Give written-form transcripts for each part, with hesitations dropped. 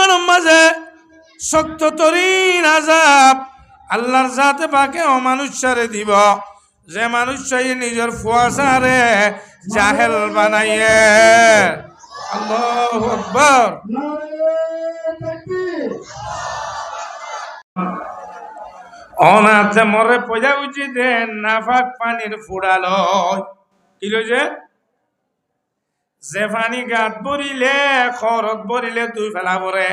জাহান্নামের মাঝে শক্ত তরিন আযাব আল্লাহর জাতে পাকে অমানুষ্যরে দিব, যে মানুষই নিজের ফুয়াশারে জাহেল বানাইয়ে। আল্লাহু আকবার। অনাথে মরে পয়সা উঠি দেন নাফাক পানির ফুড়ালো কি যে পানি গাত ভরিলে খরত ভরিলে তুই ফেলা পরে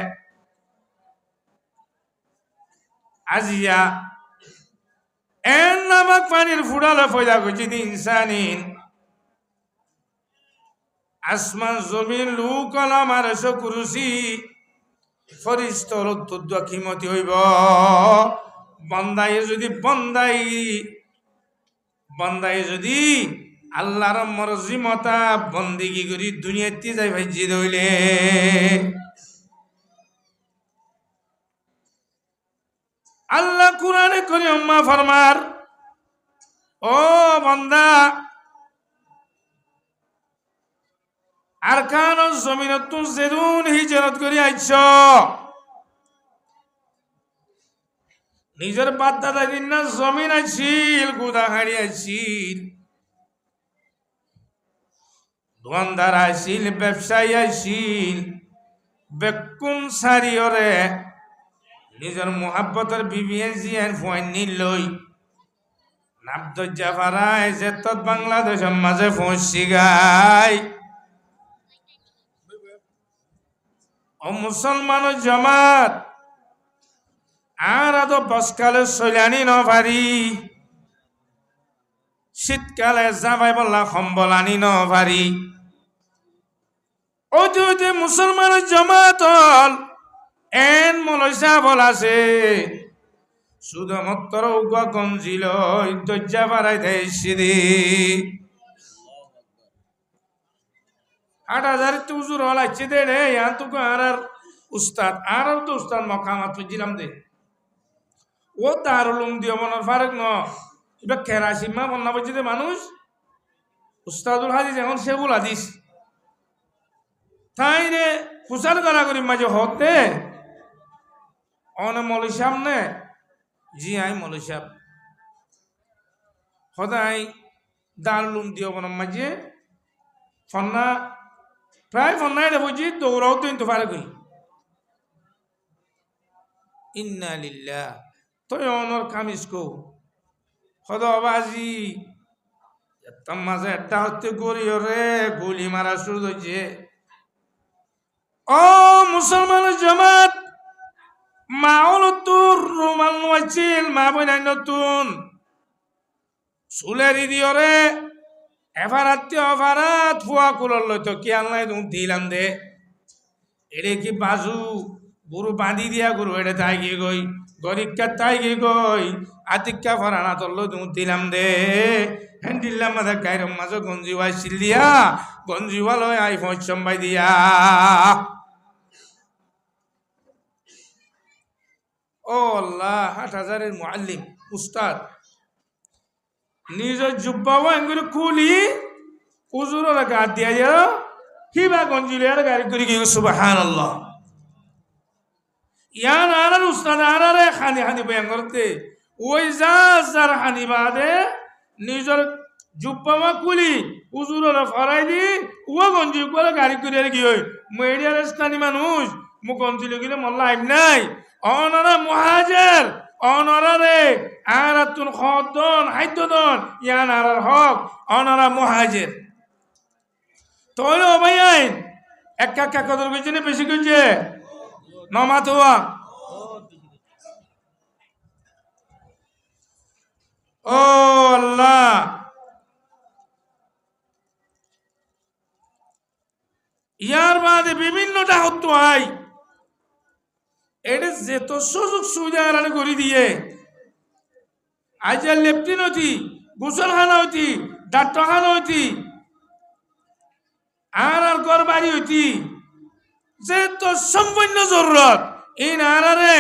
আজিয়া এন নামাক পানির ফুড়ালো পয়সা উঠি দিন ইনসানিন আসমান জমিন লুক আমার কুরসি ফরিস্তর উত্তর খিমতি হইব। বন্দাই যদি আল্লাহর মর্জি মতা বন্দিগি করি দুনিয়াতে যাই ভাইজি দইলে আল্লাহ কুরআনে করি আম্মা ফরমার, ও বান্দা আরকান জমিনত তুই যেদুন হিজরত করি আইছ, নিজের বাপ দাদা দিন না জমিন আইছিল গুদা হাড়ি আইছিল, দোকানদার আইছিল, ব্যবসায়ী আইছিল, বেকুন সারিয়রে নিজের মোহাব্বতের বিবিএন জিয়ান ফুয়াইন নিলই নাবদজ্জা ফারায় যে তৎ বাংলাদেশের মাঝে পৌঁছি গায়। ও মুসলমান জামাত আর তো বসকালে সৈলানি নভারি, শীতকালে যাবাই বললা সম্বলানি নভারি। ও যদি মুসলমান জামাত এন মলসা বল আছে শুধুমাত্র উগা গঞ্জিল দজ্জা বাড়াই দেয় 8,000 তুজুর হলাইছে দে রে তুকে আর উস্তাদ আর তো উস্তাদ মকামাত বুঝিলাম দে ও দারুলুম দিও মনের ফারেক ন এবার কেরাসিমা বন্যা বুঝি দে মানুষ উস্তাদুল হাদিস এখন সেগুল হাদিস তাই রে ফুসার করা করি মাঝে হতে অনে মলি সামনে জি আই মলি সাহেব সদাই দারুলুম দিও মনের মাঝে ফন্না প্রায় ফন্নাই রে বুঝি দৌড়াও তো ইন্তু ফারেক হই ইন্না লিল্লাহ তো অনর কামিজ কো সদাবাজি তার মাঝে একটা হচ্ছে গড়ি রে গুলি মারা শুরু হয়েছে। ও মুসলমানের জামাত মাওল তোর রুমাল নোয়াইছিল মা বইনাই নতুন চুলের দিও রে এফারাত ফুয়া কুলর লইতো কি আল্লাহ তুমি দিলাম দে এরে কি বাজু গরু বাঁধি দিয়া গরু এটা তাই গিয়ে গই গরিবকা তাই গিয়ে গই আতিকা ফরানা তল্লো তুমি দিলাম দে হ্যাঁ দিল্লাম মাঝে গায়ের মাঝে গঞ্জিওয়াই ছিল দিয়া গঞ্জিওয়াল আই ফম্বাই দিয়া। ও আল্লাহ 8,000 মুআল্লিম উস্তাদ নিজের জুব্বাও এগুলো খুলি উজুর গাত দিয়া কিবা গঞ্জিলে আর গাড়ি করে গিয়ে সুবহানাল্লাহ ইয়ান আর উস্তাদ আর খানি খানি বয়ান করতে ওই যার খানি বাদে নিজের জুব্বামা খুলি উজুর ফরাই দি ও গঞ্জি করে গাড়ি করে গিয়ে মেডিয়ার স্থানীয় মানুষ মু গঞ্জিলে গেলে মল্লা আইম নাই অনারা মুহাজির অনারে আর তুন খদন হাইদন ইয়ান আর হক অনারা মুহাজির তোলো ভাই আইন একা কদর কইছে না বেশি কইছে নমাত হওয়া। ও আল্লাহ ইয়ার বাদে বিভিন্নটা হতো আই এটা যেত সুযোগ সুবিধা আলাদা করে দিয়ে আজ লেফটিন হতি গোসলখানা হতি ডাক্তারখানা হতি আর ঘর বাড়ি হইতি যে তো সম্পূর্ণ জরুরত এই নারে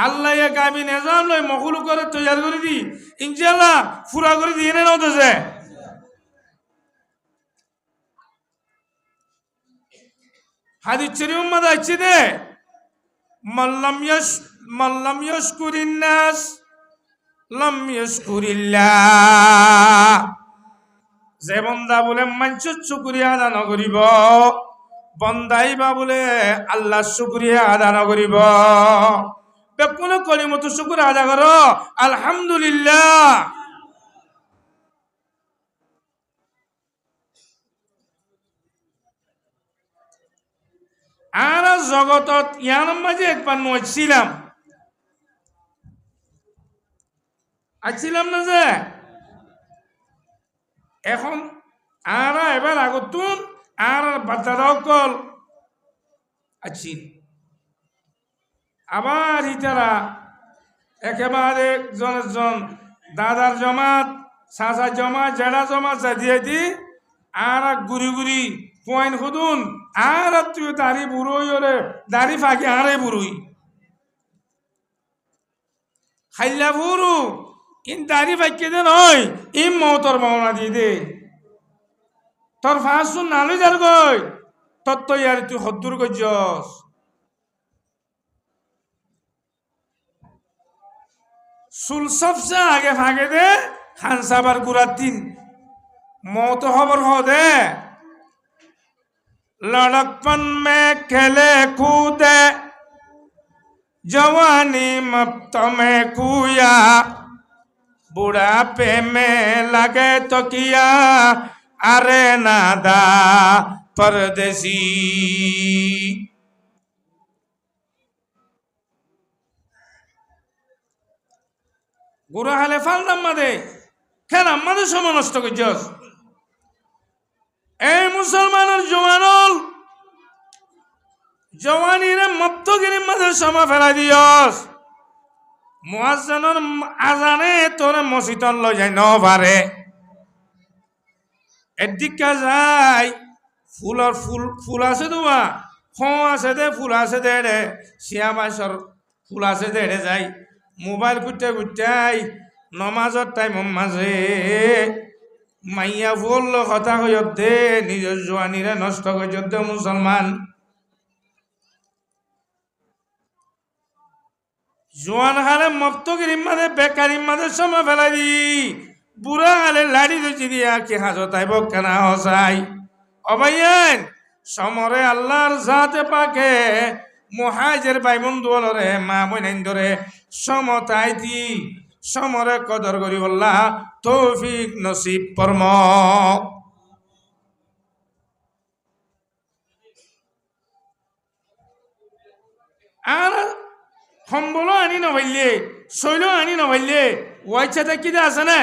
আল্লাহ গাবি নিজাম লই মকুল করে তৈরি করে দি ইনশাআল্লাহ পুরা করে দিয়ে নাও তো যে হাদিস শরীফ মধ্যে আছে দে মাল্লাম ইয়াশকুরিন নাস লাম ইয়াশকুরিল্লাহ। যে বন্দা বলে মানুষের শুকরিয়া আদা নকরিব, বন্দাই বা বলে আল্লাহর শুকরিয়া আদা নকরিব। বেকুল কলিমত শুকুর আদা করো, আলহামদুলিল্লাহ। আর জগতত ইয়ার মাঝে একবার নইছিলাম, আসছিলাম না যে এখন আর এবার আগতুন আর বাচ্চারাও কল আছি, আবার ইতারা একেবারে একজন দাদার জমাত, চাচার জমাত, জেঠা জমাত দিয়ে দি আর ঘুরি ঘুরি পয়েন্ট খুদুন আর তুই দাড়ি বুড়োই ওরে দাড়ি ফাঁকি আরে বুড়োই খাইলা বুড়ু ইন দাড়ি ফাঁকি দে নয় ইম মৌতর মাওনা দিয়ে দে তোর ফাঁসুন নালই যার গই তোর তো ইয়ার তুই হদ্দুর গজ্জস। চুল সবচেয়ে আগে ফাঁকে দে খানসাবার গুড়ার দিন মত খবর হ দে लड़कपन में खेले कूदे जवानी मफ्त में कुया बुढ़ापे में लगे तो किया अरे नादा परदेसी। गुरु हाले फाल नम्मा दे खेल अम्मा दे समय नष्ट करछस। এই মুসলমানের জওয়ানল জওয়ানিরে মত্তগিরির মাঝে সময় ফেলা দিয়স। মুয়াজ্জিনের আজানে তোরে মসজিদত লই যাই ন পারে, এদিকে যাই ফুলর ফুল আছে তোমা ফোঁ আছে দে ফুল আছে দে রে শিয়াবাসর ফুল আছে দে রে যাই মোবাইল ঘুরতে ঘুরতে নমাজর টাইম মাঝে মাইয়া বলল কথা হইয় দে নিজের জোয়ানিরে নষ্ট করে দে মুসলমান। জোয়ান হালে মপ্তগিরির মাঝে বেকারির মাঝে সময় ফেলাই দি বুড়া হালে লাড়ি দইছি দিয়া কি হাজত আইব কেনা হসাই অবাইয়েন সমরে আল্লাহর জাতে পাকে মুহাজির বাইমুন দুয়ালরে মা বইনাইন ধরে সমতাই দি সমরে কদর করি বললা তৌফিক নসিব পরম। আর সম্বল আনি নভাইলে শৈল আনি নভাইলে ওয়াইছাতে কি আছে না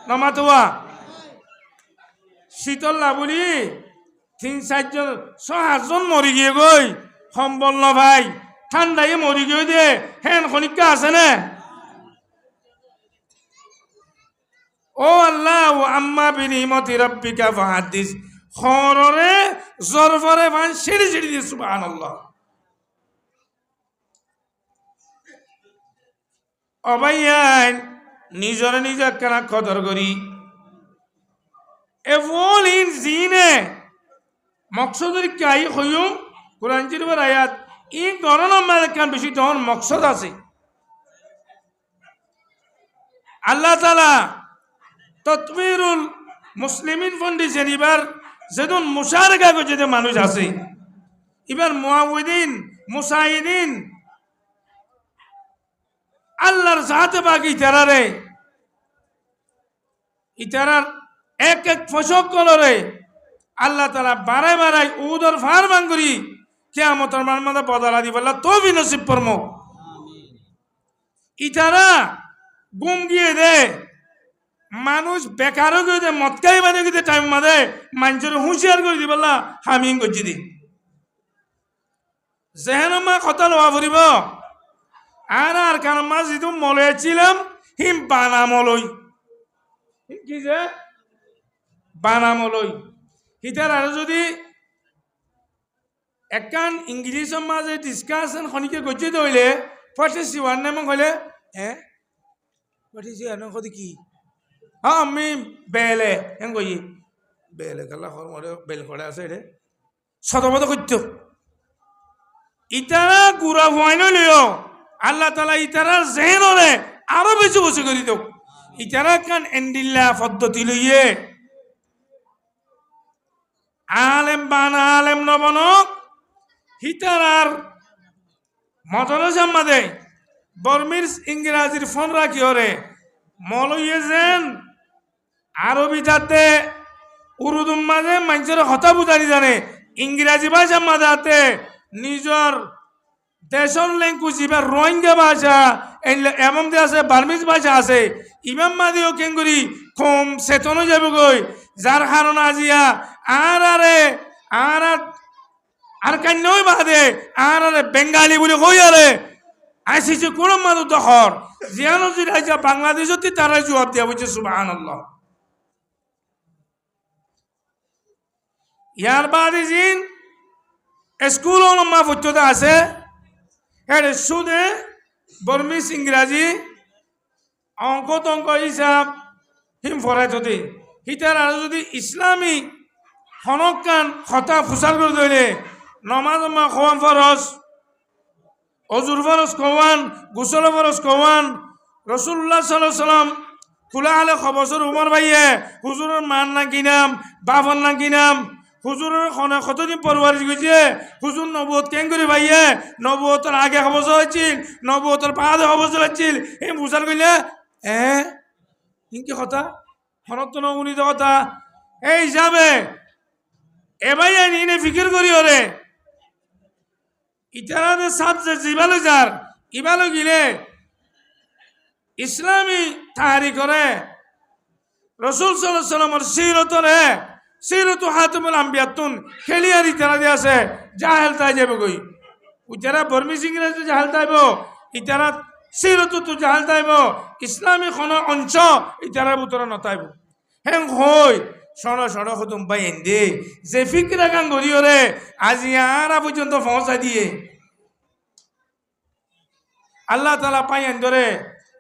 নমাতোয়া শীতল লাবলি 3-4জন 6-8জন মরি গিয়ে গই সম্বল নভাই ঠান্ডায় মরি গিয়ে দে হেন খনিকা আছে না। ও আল্লাহ আম্মা বিনিমতি রাব্বিকা ফাহাদিস খররে জরফরে ভান সিঁড়ি সিঁড়ি দিয়ে সুবহানাল্লাহ। অবাইয়ান নিজরে নিজে কেনা কদর করি এভল ইন জিনে মকসদের কাই হইম কোরআন শরীফের আয়াত ই ধরনের মানে কান বেশি তখন মকসদ আছে। আল্লাহ তাআলা ততবিরুল মুসলিমিন ফাউন্ডেশন এবার যেদিন মুশারকা করছে যে মানুষ আছে এবার মুআউযিন মুসাইদিন আল্লাহর জাতে বাকি ইতারারে ইতারার এক এক ফসক কলরে আল্লাহ তাআলা বারাই বারাই উদর ফার বাঙ্গুরি কিয়ামতের মানমাদা বদলা দি বললা তৌফি নসিব ফরমো। ইতারা গুম গিয়ে দে মানুষ বেকারও করে দে মতকাই বাদে গিয়ে টাইম মাদে মানুষের হুঁশিয়ার করে দি বললা হামিং করছি দি জেহেনমা কথা লওয়া ফুরিব আর কারণ মাছ যেহেতু মলেছিলাম হিম বানামলই কি যে বানামলই হিতার আর যদি একান ইংলিশের মাঝে ডিসকাশন খনিকে গজি দইলে পটেছি ওয়ার নাম হলে হ্যাঁ পটেছি আনো কদি কি হ্যাঁ আমি বেলে হেন কই বেলে গেলা হর মরে বেল করে আছে রে শতমত করত ইতারা গুড়া হুয়াই নলিও আল্লাহ তালা ইতারার জেহনরে আরো বেশি বসে করি দেব ইতারা কান এন্ডিল্লা পদ্ধতি লইয়ে আলেম বান আলেম নবনক হিতারার মতন সাম্মাদে বর্মির ইংরাজির ফোন রাখি ওরে মলইয়ে যেন আরবি যাতে উর্দুর মাঝে মানুষের হতা বুঝানি জানে ইংরাজি ভাষা মাঝাতে নিজর দেশের ল্যাঙ্গুয়েজ এবার রোহিঙ্গা ভাষা এমন যে আছে বার্মিজ ভাষা আছে ইমাম মাদিও কেঙ্গুরি কম চেতনো যাবে গই যার কারণ আজিয়া আর কান্যই বাদে আরে বেঙ্গালি বলে কই আরে আইসিছে কোন মানুষ দখর জিয়ানো যদি আইসা বাংলাদেশতে তারা জবাব দিয়া বলছে সুবহানাল্লাহ ইয়ার বাদে জিন স্কুল মা ফুটতে আছে এর সুদে বর্মিস ইংরাজি অঙ্ক তঙ্ক হিসাব হিম ফরাই থতে হিতার আর যদি ইসলামী হনকান হতা ফুসার করে ধরে নমাজ মা খোয়ান ফরস অজুর ফরস খোয়ান গুসল ফরস খোয়ান রসুল্লাহ সাল্লাল্লাহু সাল্লাম খোলা আলে খবসর উমর ভাইয়ে হুজুরের মান না কিনাম বাফর না কিনাম হুজুরের খনে কতদিন পরওয়ারিশ গেছে হুজুর নবুয়ত কেন করে ভাইয়ে নবুয়তের আগে খবস হয়েছিল নবুয়তের বাদে খবস হয়েছিল এই বুঝার কইলে কি কথা হনত নগুনিত কথা এই হিসাবে এবাই নিয়ে ফিকির করি ওরে ইতারাদের সাবজেক্ট ইবালো যার ইবালো গিলে ইসলামী তাহারি করে রসুল সাল্লাল্লাহু আলাইহি সাল্লামের সিরতরে সিরতু হাতিমুল আম্বিয়াতুন খেলিয়ার ইতারা দিয়ে আছে জাহেল তাই যাবে কই ইতারা বর্মি ইংরেজি জাহেল তাইব ইতারা সিরতু তো জাহেল তাইব ইসলামী খন অংশ ইতারার ভিতরে নতাইব হেং হই সড় সড় হতুম পাই এন্দে যে ফিকরা গান গড়িওরে আজি আরা পর্যন্ত পৌঁছা দিয়ে আল্লাহ তালা পাই এন্দরে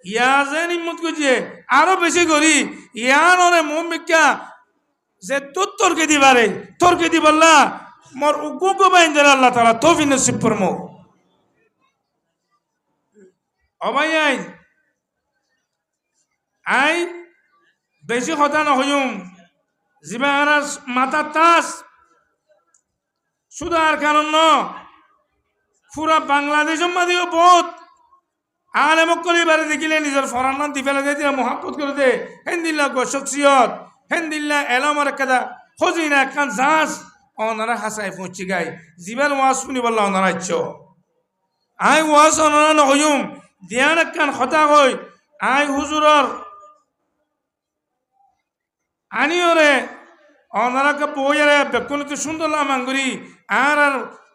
ইয়া যে নিম্মত করছে আরো বেশি করি ইয়ার ওরে মোমিকা যে তোর তর্কে দিবারে তর্কে দিবাল্লা মোর উগ্র পাই এন্দরে আল্লাহ তালা তৌফিক নসিব ফরমো অবাই আই বেশি কথা নহয়ুম জিবা মাথা তাস শুধু আর কারণ ন পুরা বাংলাদেশের মাঝেও বহুত আলেমক করে বারে দেখিলে নিজের ফরান নাম দি ফেলে দিয়ে মহাব্বত করে দে হেন্দিল্লা গো শখসিয়ত হেন্দিল্লা এলামার কাদা খোঁজিনা কান জাহাজ ওনারা হাসাই পৌঁছি গাই জিবার ওয়াজ শুনি বললা ওনারা ইচ্ছ আই ওয়াজ ওনারা নহয়ুম দিয়ান কান হতা কই আই হুজুরর আনিওরে অনারাকে বইয়ারে বেকুনতে সুন্দর লামাঙ্গুরি আর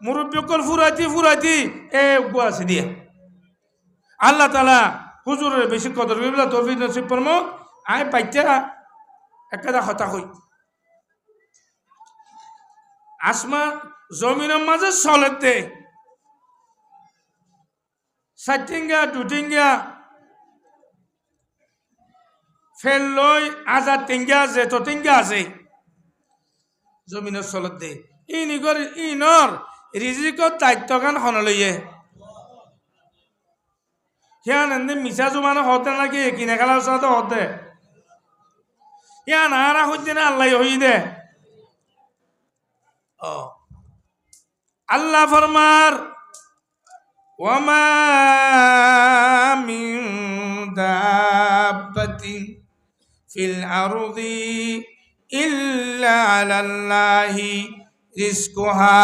মুরব্বীকল ফুরাইতি এ আছে দিয়া আল্লাহ তালা হুজুরের বেশি কদর করিবলা তৌফিক নসিব ফরমো আই পাইতা একটা হতা হই আসমা জমিনের মাঝে চলেতে সাইটিঙ্গা দুটিঙ্গা ফেল লই আজাদ টিঙ্গা আছে তো টিঙ্গা আছে জমিনের চলত দে ইনর রিজিকর দায়িত্ব গান হন লইয়ে সিয়ান এনে মিছা জমানো হতে নাকি কিনে খেলার সাথে হতে ইয়ান আর হইতে না আল্লাহ হই দে ও আল্লাহ ফরমার ওয়ামা মিন দাব্বাতিন ফিল আরদি ইল্লা আলাল্লাহি রিজকুহা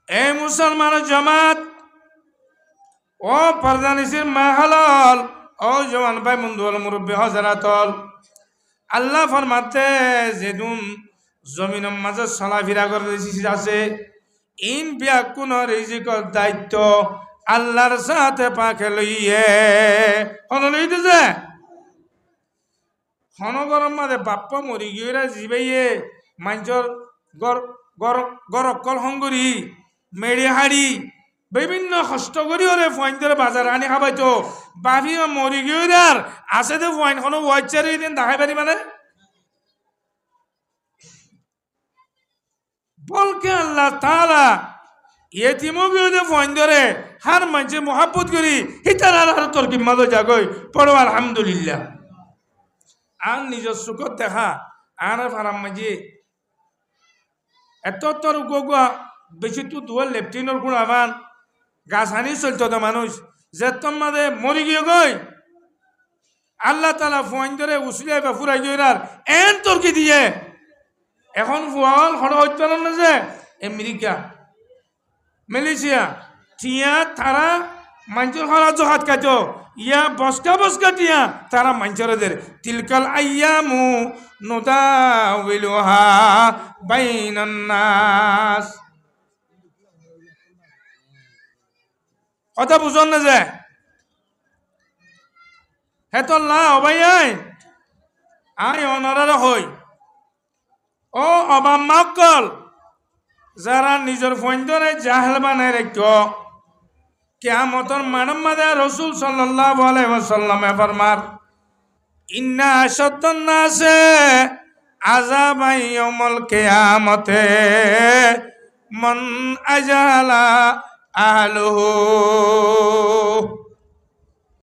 এ মুসলমান জামাত ও পর্দানিসির মাহালাল ও জওয়ান ভাই বন্ধুল মুরব্বী হযরতল আল্লাহ ফরমাতে যেদুন জমিনের মাঝে চলাফেরা করে আছে ইন বিয়াকুন রিজিকর দায়িত্ব আল্লাহর সাথে পাকে লইয়ে হন লইতেছে হন গরম মাঝে বাপ্পা মরি গিয়ে জিবাইয়ে মানুষের গরকল হঙ্গরি মেড়ি হাড়ি বিভিন্ন কষ্ট করি ওরে ফয়েন ধরে বাজার আনি খাবাইতো বাপি মরি গিয়ে আছে তো ফয়েন কোনো ওয়াইচারি দিন দেখাই পারি মানে বলকে আল্লাহ তাআলা ইয়েতিমকে যে ফোন ধরে হার মানুষে মহাব্বত করি হিতার আর তোর কিম্মা তো জাগই পড়ো আলহামদুলিল্লাহ। আর নিজের সুখত দেখা আর ফারাম মাঝে এত তোর গোগুয়া বেশি তো দুয়ার লেফটিনের গুণ আবার গাছ হানি চলতো তো মানুষ যে তোর মাঝে মরি গিয়ে গই আল্লাহ তালা ফোন ধরে উসলে বা ফুরাই গিয়ে এন তোর কি দিয়ে এখন ফুয়াল হড় হইতে না যে আমেরিকা মালয়েশিয়া টিয়া তারা মানুষের হরা জহাত কাজ ইয়া বসকা বসকা টিয়া তারা মানুষের তিলকাল আইয়ামু নুদাউলুহা বাইনান নাস। কথা বুঝন না যে হেতল্লা অবাই আই অনারা হই ও অবাম মাকল যারা নিজের ফোন ধরে জাহেল বানায় রেখ কিয়ামতর মানব মাদে রাসূল সাল্লাল্লাহু আলাইহি ওয়াসাল্লামে ফরমার ইন্না আশাদ্দান নাসে আযাবান ইয়াউমুল কিয়ামতে মান আজালা আহলুহু